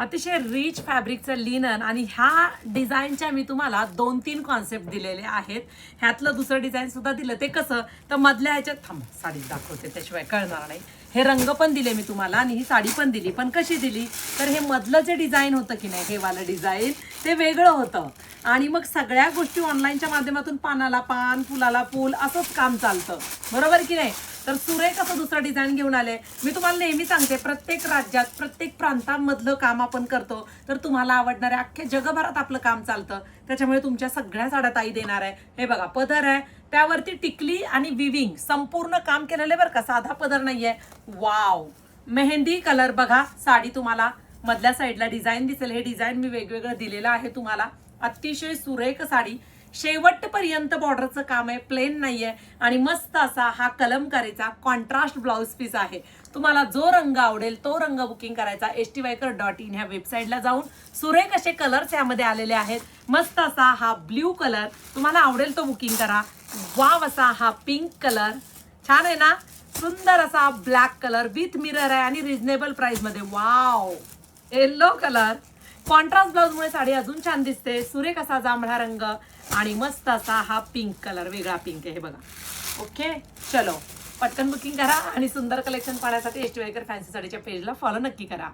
अतिशय rich फॅब्रिकचं linen आणि ह्या डिझाईनच्या मी तुम्हाला 2-3 कॉन्सेप्ट दिलेले आहेत. ह्यातलं दुसरं डिझाईन सुद्धा दिलं. ते कसं तर मधल्या ह्याच्यात थांब साडी दाखवते त्याशिवाय कळणार नाही. हे रंग पण दिले मी तुम्हाला आणि ही साडी पण दिली. पण कशी दिली तर हे मधलं जे डिझाईन होतं की नाही हे वालं डिझाईन ते वेगळं होतं आणि मग सगळ्या गोष्टी ऑनलाईनच्या माध्यमातून पानाला पान फुलाला फुल असंच काम चालतं, बरोबर की नाही. तर सुरेख असं दुसरं डिझाईन घेऊन आले. मी तुम्हाला नेहमी सांगते प्रत्येक राज्यात प्रत्येक प्रांतांमधलं काम आपण करतो तर तुम्हाला आवडणाऱ्या अख्ख्या जगभरात आपलं काम चालतं. त्याच्यामुळे तुमच्या सगळ्या साड्या ताई देणार आहे. हे बघा पदर आहे, त्यावरती टिकली आणि विविंग संपूर्ण काम केलेलं आहे बरं का, साधा पदर नाहीये. वाव, मेहंदी कलर बघा. साडी तुम्हाला मधल्या साईडला डिझाईन दिसेल. हे डिझाईन मी वेगवेगळं दिलेलं आहे तुम्हाला. अतिशय सुरेख साडी, शेवटपर्यंत बॉर्डरचं काम आहे, प्लेन नाहीये आणि मस्त असा हा कलमकारीचा कॉन्ट्रास्ट ब्लाउज पीस आहे. तुम्हाला जो रंग आवडेल तो रंग बुकिंग करायचा styker.in ह्या वेबसाईटला जाऊन. सुरेख असे कलर्स यामध्ये आलेले आहेत. मस्त असा हा ब्ल्यू कलर तुम्हाला आवडेल तो बुकिंग करा. वाव असा हा पिंक कलर छान आहे ना. सुंदर असा ब्लॅक कलर विथ मिरर आहे आणि रिझनेबल प्राइस मध्ये. Wow, yellow colour contrast blouse मुळे साडी अजून छान दिसते. सुरेख असा जांभळा रंग आणि मस्त असा हा पिंक कलर, वेगळा पिंक आहे हे बघा. ओके चलो पटकन बुकिंग करा आणि सुंदर कलेक्शन पाहण्यासाठी styker फॅन्सी साडीच्या पेजला फॉलो नक्की करा.